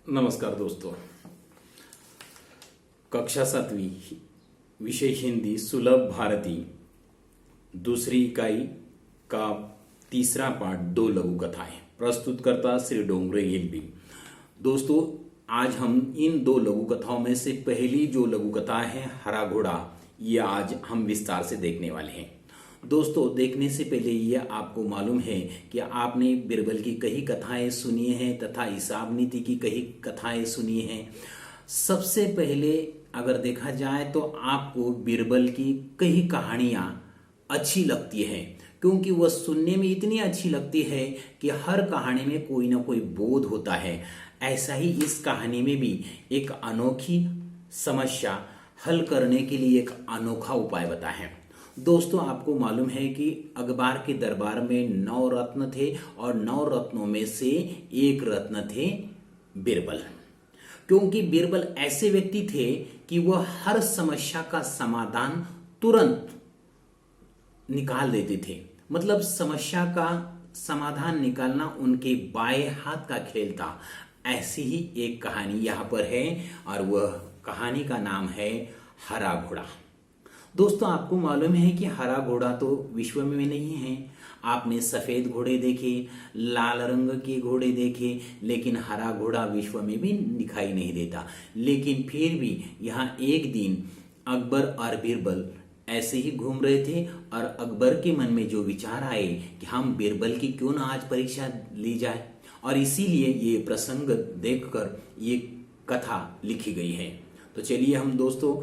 नमस्कार दोस्तों। कक्षा 7वीं विषय हिंदी सुलभ भारती दूसरी इकाई का तीसरा पाठ दो लघु कथाएं प्रस्तुत करता श्री डोंगरे हिलबी। दोस्तों, आज हम इन दो लघु कथाओं में से पहली जो लघु कथा है हरा घोड़ा, ये आज हम विस्तार से देखने वाले हैं। दोस्तों, देखने से पहले यह आपको मालूम है कि आपने बीरबल की कई कथाएं सुनी हैं तथा हिसाब नीति की कई कथाएं सुनी हैं। सबसे पहले अगर देखा जाए तो आपको बीरबल की कई कहानियां अच्छी लगती हैं, क्योंकि वह सुनने में इतनी अच्छी लगती है कि हर कहानी में कोई ना कोई बोध होता है। ऐसा ही इस कहानी में भी एक अनोखी समस्या हल करने के लिए एक अनोखा उपाय बताया है। दोस्तों, आपको मालूम है कि अकबर के दरबार में 9 रत्न थे और 9 रत्नों में से एक रत्न थे बीरबल। क्योंकि बीरबल ऐसे व्यक्ति थे कि वह हर समस्या का समाधान तुरंत निकाल देते थे। मतलब समस्या का समाधान निकालना उनके बाएं हाथ का खेल था। ऐसी ही एक कहानी यहाँ पर है और वह कहानी का नाम है हरा घोड़ा। दोस्तों, आपको मालूम है कि हरा घोड़ा तो विश्व में नहीं है। आपने सफेद घोड़े देखे, लाल रंग के घोड़े देखे, लेकिन हरा घोड़ा विश्व में भी दिखाई नहीं देता। लेकिन फिर भी यहाँ एक दिन अकबर और बीरबल ऐसे ही घूम रहे थे और अकबर के मन में जो विचार आए कि हम बीरबल की क्यों ना आज परीक्षा ली जाए, और इसीलिए ये प्रसंग देखकर ये कथा लिखी गई है। तो चलिए हम दोस्तों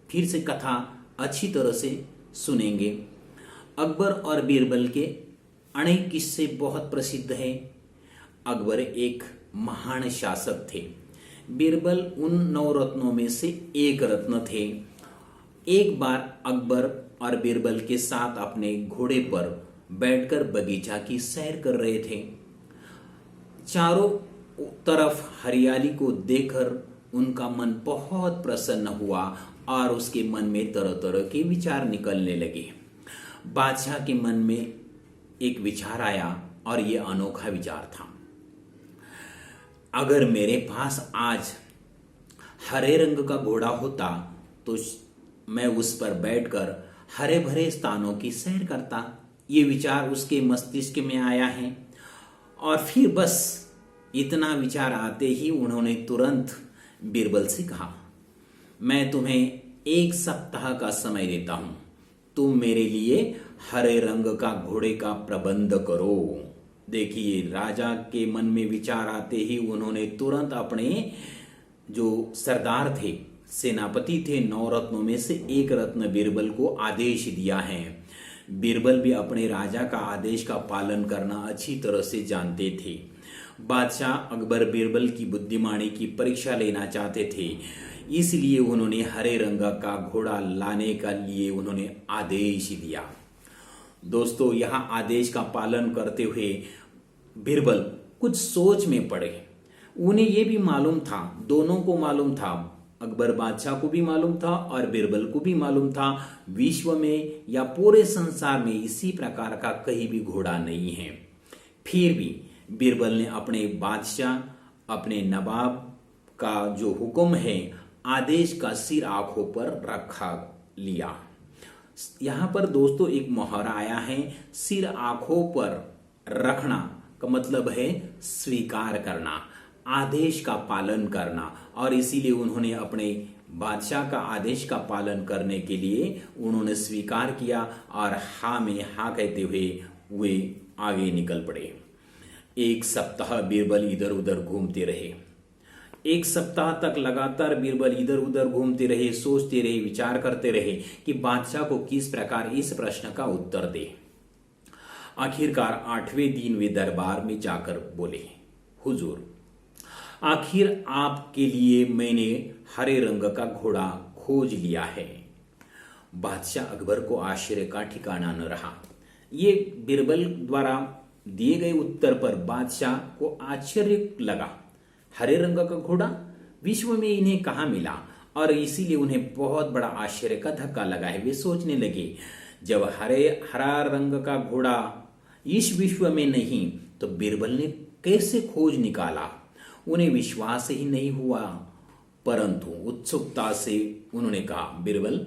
फिर से कथा अच्छी तरह से सुनेंगे। अकबर और बीरबल के अनेक किस्से बहुत प्रसिद्ध हैं। अकबर एक महान शासक थे। बीरबल उन 9 रत्नों में से एक रत्न थे। एक बार अकबर और बीरबल के साथ अपने घोड़े पर बैठकर बगीचा की सैर कर रहे थे। चारों तरफ हरियाली को देखकर उनका मन बहुत प्रसन्न हुआ और उसके मन में तरह तरह के विचार निकलने लगे। बादशाह के मन में एक विचार आया और ये अनोखा विचार था। अगर मेरे पास आज हरे रंग का घोड़ा होता तो मैं उस पर बैठकर हरे भरे स्थानों की सैर करता। ये विचार उसके मस्तिष्क में आया है और फिर बस इतना विचार आते ही उन्होंने तुरंत बीरबल से कहा, मैं तुम्हें 1 सप्ताह का समय देता हूं, तुम मेरे लिए हरे रंग का घोड़े का प्रबंध करो। देखिए, राजा के मन में विचार आते ही उन्होंने तुरंत अपने जो सरदार थे, सेनापति थे, 9 रत्नों में से एक रत्न बीरबल को आदेश दिया है। बीरबल भी अपने राजा का आदेश का पालन करना अच्छी तरह से जानते थे। बादशाह अकबर बीरबल की बुद्धिमानी की परीक्षा लेना चाहते थे, इसलिए उन्होंने हरे रंग का घोड़ा लाने का लिए उन्होंने आदेश दिया। दोस्तों, यहाँ आदेश का पालन करते हुए बीरबल कुछ सोच में पड़े। उन्हें यह भी मालूम था, दोनों को मालूम था, अकबर बादशाह को भी मालूम था और बीरबल को भी मालूम था, विश्व में या पूरे संसार में इसी प्रकार का कहीं भी घोड़ा नहीं है। फिर भी बीरबल ने अपने बादशाह, अपने नवाब का जो हुक्म है, आदेश का सिर आंखों पर रखा लिया। यहाँ पर दोस्तों एक मुहावरा आया है, सिर आंखों पर रखना का मतलब है स्वीकार करना, आदेश का पालन करना। और इसीलिए उन्होंने अपने बादशाह का आदेश का पालन करने के लिए उन्होंने स्वीकार किया और हाँ में हाँ कहते हुए वे आगे निकल पड़े। 1 सप्ताह बीरबल इधर उधर घूमते रहे। 1 सप्ताह तक लगातार बीरबल इधर उधर घूमते रहे, सोचते रहे, विचार करते रहे कि बादशाह को किस प्रकार इस प्रश्न का उत्तर दे। आखिरकार 8वें दिन वे दरबार में जाकर बोले, हुजूर, आखिर आपके लिए मैंने हरे रंग का घोड़ा खोज लिया है। बादशाह अकबर को आश्चर्य का ठिकाना न रहा। ये बीरबल द्वारा दिए गए उत्तर पर बादशाह को आश्चर्य लगा। हरे रंग का घोड़ा विश्व में इन्हें कहाँ मिला, और इसीलिए उन्हें बहुत बड़ा आश्चर्य का धक्का लगा है। वे सोचने लगे, जब हरा रंग का घोड़ा इस विश्व में नहीं तो बीरबल ने कैसे खोज निकाला। उन्हें विश्वास ही नहीं हुआ, परंतु उत्सुकता से उन्होंने कहा, बीरबल,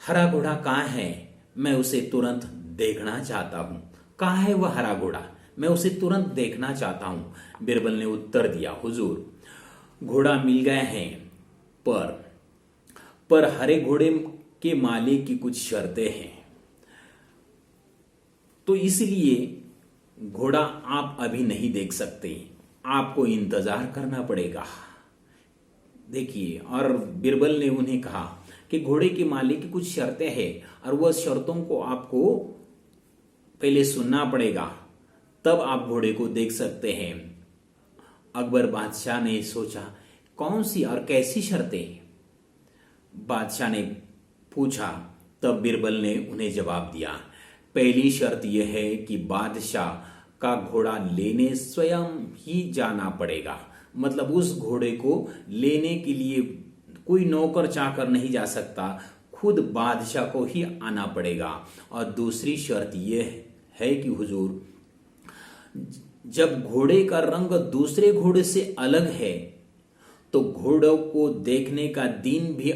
हरा घोड़ा कहाँ है? मैं उसे तुरंत देखना चाहता हूं। कहाँ है वह हरा घोड़ा? मैं उसे तुरंत देखना चाहता हूं। बीरबल ने उत्तर दिया, हुजूर, घोड़ा मिल गया है, पर हरे घोड़े के मालिक की कुछ शर्तें हैं, तो इसलिए घोड़ा आप अभी नहीं देख सकते, आपको इंतजार करना पड़ेगा। देखिए, और बीरबल ने उन्हें कहा कि घोड़े के मालिक की कुछ शर्तें हैं और वह शर्तों को आपको पहले सुनना पड़ेगा, तब आप घोड़े को देख सकते हैं। अकबर बादशाह ने सोचा, कौन सी और कैसी शर्तें? बादशाह ने पूछा। तब बीरबल ने उन्हें जवाब दिया, पहली शर्त यह है कि बादशाह का घोड़ा लेने स्वयं ही जाना पड़ेगा। मतलब उस घोड़े को लेने के लिए कोई नौकर चाकर नहीं जा सकता, खुद बादशाह को ही आना पड़ेगा। और दूसरी शर्त यह है कि हुजूर, जब घोड़े का रंग दूसरे घोड़े से अलग है तो घोड़ों को देखने का दिन भी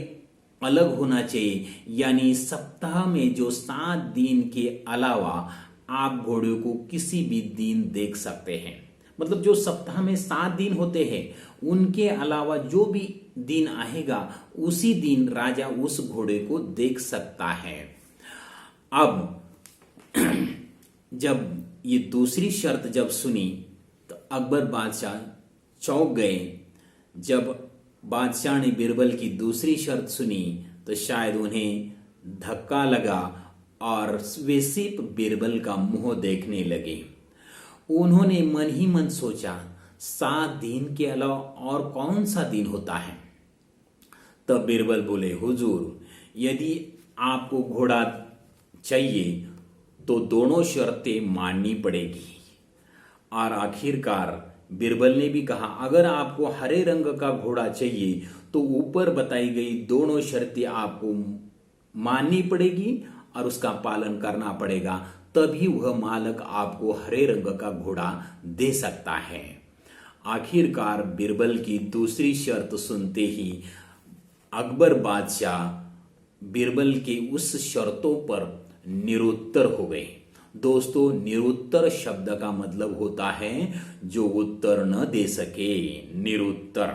अलग होना चाहिए। यानी सप्ताह में जो 7 दिन के अलावा आप घोड़े को किसी भी दिन देख सकते हैं। मतलब जो सप्ताह में 7 दिन होते हैं, उनके अलावा जो भी दिन आएगा उसी दिन राजा उस घोड़े को देख सकता है। अब जब ये दूसरी शर्त जब सुनी तो अकबर बादशाह चौंक गए। जब बादशाह ने बीरबल की दूसरी शर्त सुनी तो शायद उन्हें धक्का लगा और वे सिर्फ बीरबल का मुंह देखने लगे। उन्होंने मन ही मन सोचा, 7 दिन के अलावा और कौन सा दिन होता है? तब बीरबल बोले, हुजूर, यदि आपको घोड़ा चाहिए तो दोनों शर्तें माननी पड़ेगी। और आखिरकार बीरबल ने भी कहा, अगर आपको हरे रंग का घोड़ा चाहिए तो ऊपर बताई गई दोनों शर्तें आपको माननी पड़ेगी और उसका पालन करना पड़ेगा, तभी वह मालिक आपको हरे रंग का घोड़ा दे सकता है। आखिरकार बीरबल की दूसरी शर्त सुनते ही अकबर बादशाह बीरबल के उस शर्तों पर निरुत्तर हो गए। दोस्तों, निरुत्तर शब्द का मतलब होता है जो उत्तर न दे सके, निरुत्तर।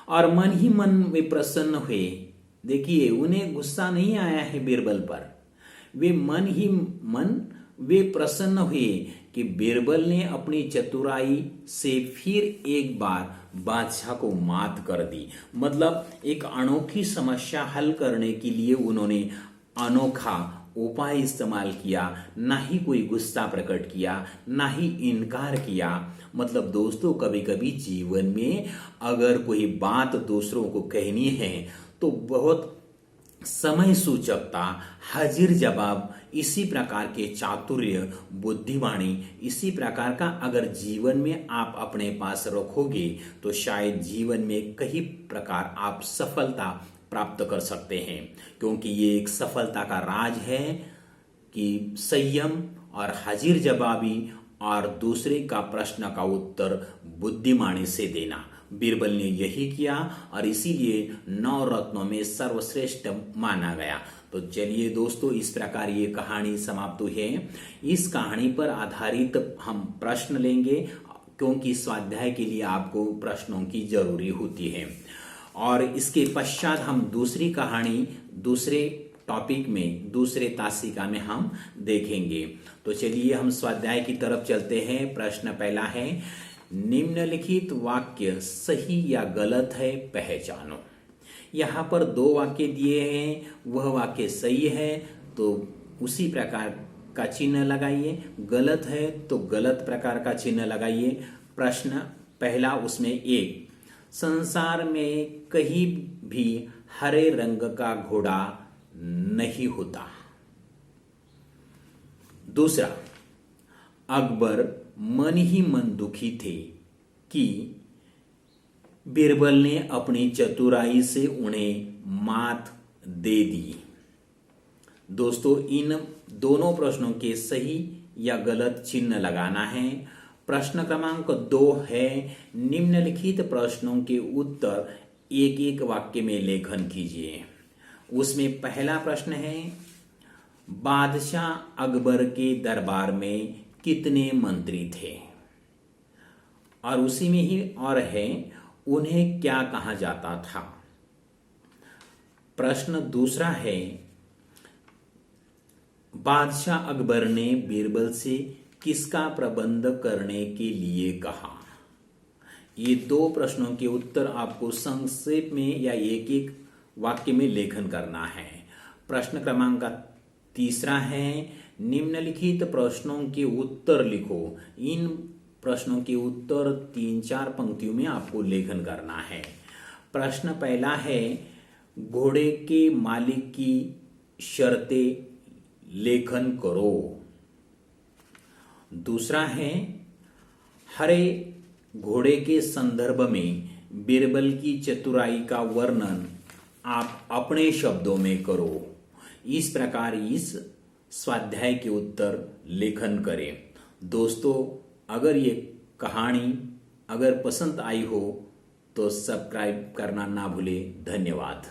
और मन ही मन वे प्रसन्न हुए। देखिए, उन्हें गुस्सा नहीं आया है बीरबल पर, वे मन ही मन वे प्रसन्न हुए कि बीरबल ने अपनी चतुराई से फिर एक बार बादशाह को मात कर दी। मतलब एक अनोखी समस्या हल करने के लिए उन्होंने अनोखा उपाय इस्तेमाल किया, ना ही कोई गुस्सा प्रकट किया, ना ही इनकार किया। मतलब दोस्तों, कभी कभी जीवन में अगर कोई बात दूसरों को कहनी है तो बहुत समय सूचकता, हाजिर जवाब, इसी प्रकार के चातुर्य, बुद्धिवाणी, इसी प्रकार का अगर जीवन में आप अपने पास रखोगे तो शायद जीवन में कई प्रकार आप सफलता प्राप्त कर सकते हैं। क्योंकि ये एक सफलता का राज है कि संयम और हाजिर जवाबी और दूसरे का प्रश्न का उत्तर बुद्धिमानी से देना। बीरबल ने यही किया और इसीलिए 9 रत्नों में सर्वश्रेष्ठ माना गया। तो चलिए दोस्तों, इस प्रकार ये कहानी समाप्त हुई है। इस कहानी पर आधारित हम प्रश्न लेंगे, क्योंकि स्वाध्याय के लिए आपको प्रश्नों की जरूरी होती है। और इसके पश्चात हम दूसरी कहानी दूसरे टॉपिक में, दूसरे तासिका में हम देखेंगे। तो चलिए हम स्वाध्याय की तरफ चलते हैं। प्रश्न पहला है, निम्नलिखित वाक्य सही या गलत है, पहचानो। यहाँ पर 2 वाक्य दिए हैं, वह वाक्य सही है तो उसी प्रकार का चिन्ह लगाइए, गलत है तो गलत प्रकार का चिन्ह लगाइए। प्रश्न पहला, उसमें 1, संसार में कहीं भी हरे रंग का घोड़ा नहीं होता। दूसरा, अकबर मन ही मन दुखी थे कि बीरबल ने अपनी चतुराई से उन्हें मात दे दी। दोस्तों, इन दोनों प्रश्नों के सही या गलत चिन्ह लगाना है प्रश्न क्रमांक 2 है, निम्नलिखित प्रश्नों के उत्तर एक एक वाक्य में लेखन कीजिए। उसमें पहला प्रश्न है, बादशाह अकबर के दरबार में कितने मंत्री थे? और उसी में ही और है, उन्हें क्या कहा जाता था? प्रश्न दूसरा है, बादशाह अकबर ने बीरबल से किसका प्रबंध करने के लिए कहा? ये दो प्रश्नों के उत्तर आपको संक्षेप में या एक एक वाक्य में लेखन करना है। प्रश्न क्रमांक तीसरा है, निम्नलिखित प्रश्नों के उत्तर लिखो। इन प्रश्नों के उत्तर 3-4 पंक्तियों में आपको लेखन करना है। प्रश्न पहला है, घोड़े के मालिक की शर्तें लेखन करो। दूसरा है, हरे घोड़े के संदर्भ में बीरबल की चतुराई का वर्णन आप अपने शब्दों में करो। इस प्रकार इस स्वाध्याय के उत्तर लेखन करें। दोस्तों, अगर ये कहानी अगर पसंद आई हो तो सब्सक्राइब करना ना भूलें। धन्यवाद।